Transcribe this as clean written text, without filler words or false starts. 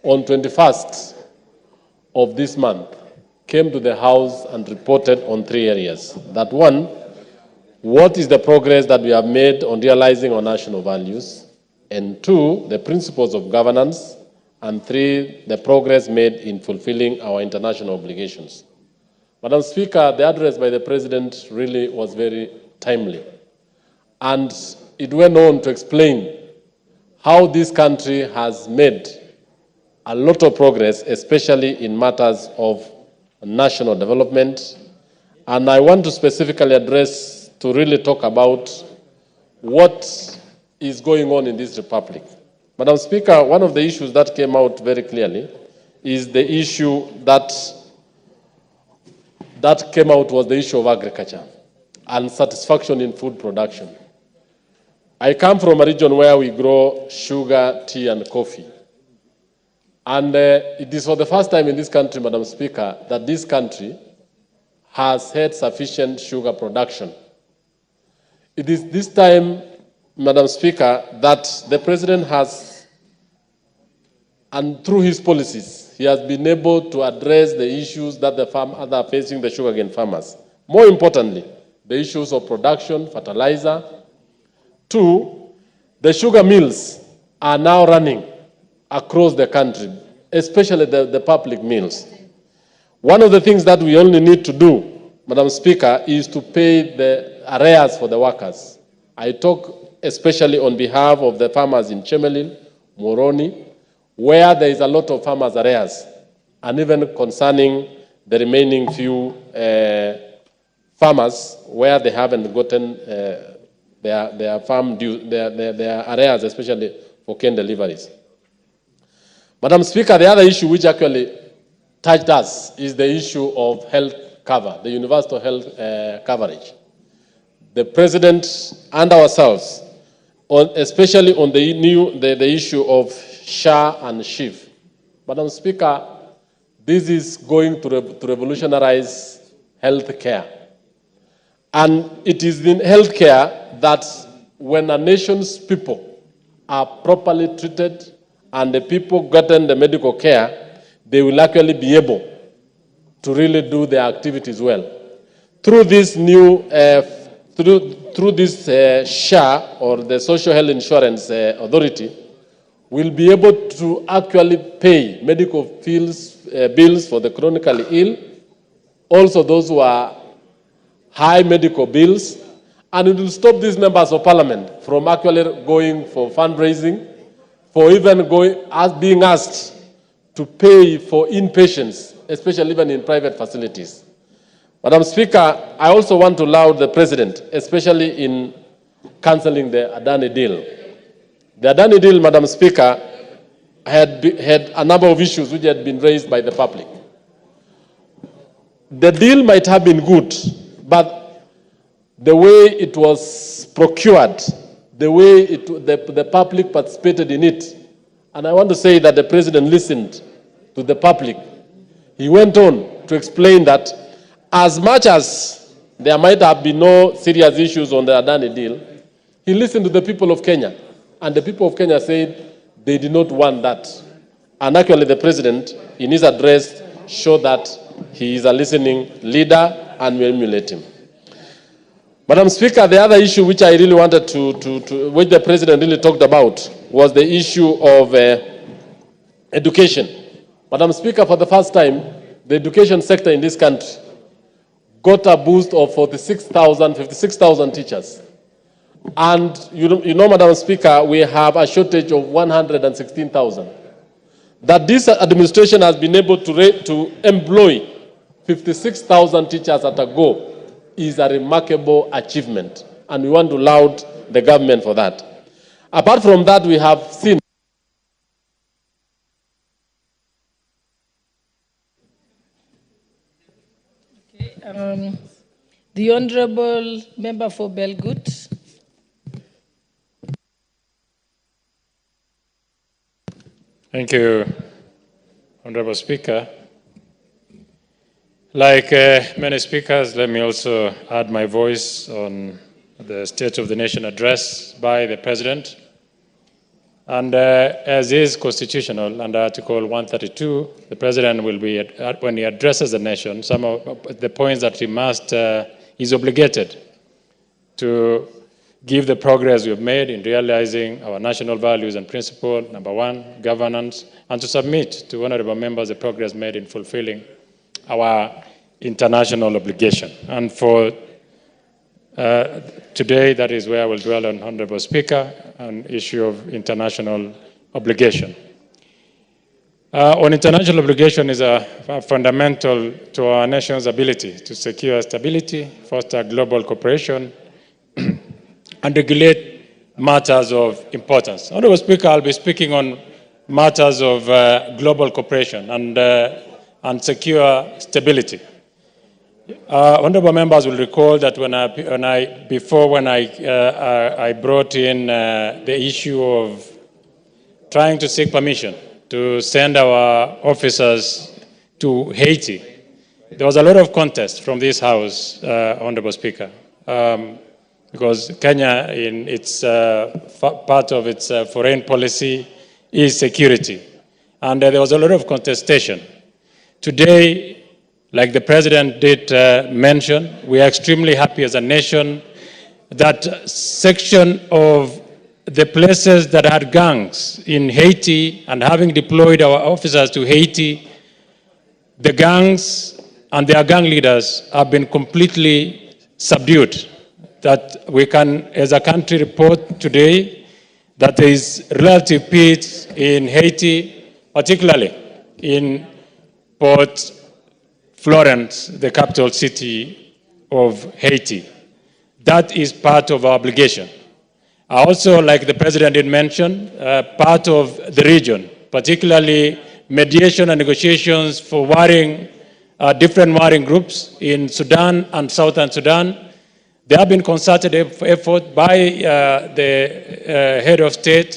on 21st of this month, came to the House and reported on 3 areas. That one, what is the progress that we have made on realizing our national values? And 2, the principles of governance. And 3, the progress made in fulfilling our international obligations. Madam Speaker, the address by the President really was very timely. And it went on to explain how this country has made a lot of progress, especially in matters of national development. And I want to specifically address, to really talk about what is going on in this republic. Madam Speaker, one of the issues that came out very clearly is the issue that came out was the issue of agriculture and satisfaction in food production. I come from a region where we grow sugar, tea, and coffee. And it is for the first time in this country, Madam Speaker, that this country has had sufficient sugar production. It is this time, Madam Speaker, that the President has, and through his policies, he has been able to address the issues that are facing the sugarcane farmers. More importantly, the issues of production, fertilizer. 2, the sugar mills are now running across the country, especially the public mills. One of the things that we only need to do, Madam Speaker, is to pay the arrears for the workers. I talk especially on behalf of the farmers in Chemelil, Moroni, where there is a lot of farmers' arrears, and even concerning the remaining few farmers where they haven't gotten their farm due, their arrears, especially for cane deliveries. Madam Speaker, the other issue which actually touched us is the issue of health cover, the universal health coverage. The President and ourselves, especially on the issue of SHA and SHIF. Madam Speaker, this is going to revolutionize health care. And it is in health care that when a nation's people are properly treated and the people gotten the medical care, they will actually be able to really do their activities well. Through this new, through this SHA, or the Social Health Insurance Authority, we'll be able to actually pay medical bills for the chronically ill, also those who are high medical bills, and it will stop these members of parliament from actually going for fundraising, for even being asked to pay for inpatients, especially even in private facilities. Madam Speaker, I also want to laud the President, especially in cancelling the Adani deal. The Adani deal, Madam Speaker, had a number of issues which had been raised by the public. The deal might have been good, but the way it was procured, the way the public participated in it, and I want to say that the President listened to the public. He went on to explain that as much as there might have been no serious issues on the Adani deal, he listened to the people of Kenya, and the people of Kenya said they did not want that. And actually the President, in his address, showed that he is a listening leader and we emulate him. Madam Speaker, the other issue which I really wanted which the President really talked about was the issue of education. Madam Speaker, for the first time, the education sector in this country got a boost of 56,000 teachers. And you know, Madam Speaker, we have a shortage of 116,000. That this administration has been able to employ 56,000 teachers at a go is a remarkable achievement, and we want to laud the government for that. Apart from that, we have seen the Honourable Member for Belgut. Thank you, Honourable Speaker. Like many speakers, let me also add my voice on the State of the Nation address by the President. And as is constitutional under Article 132, the president will be, when he addresses the nation, some of the points that he must, is obligated to give the progress we have made in realizing our national values and principles, number one, governance, and to submit to honorable members the progress made in fulfilling our international obligation. And for today, that is where I will dwell on, Honorable Speaker, an issue of international obligation. On international obligation is fundamental to our nation's ability to secure stability, foster global cooperation, and regulate matters of importance. Honorable Speaker, I'll be speaking on matters of global cooperation and secure stability. Honorable members will recall that when I brought in the issue of trying to seek permission to send our officers to Haiti, there was a lot of contest from this House, Honorable Speaker, because Kenya, in its part of its foreign policy, is security, and there was a lot of contestation. Today, like the President did mention, we are extremely happy as a nation that section of the places that had gangs in Haiti, and having deployed our officers to Haiti, the gangs and their gang leaders have been completely subdued. That we can, as a country, report today that there is relative peace in Haiti, particularly in Port Florence, the capital city of Haiti. That is part of our obligation. Also, like the President did mention, part of the region, particularly mediation and negotiations for warring, different warring groups in Sudan and Southern Sudan. There have been concerted efforts by the head of state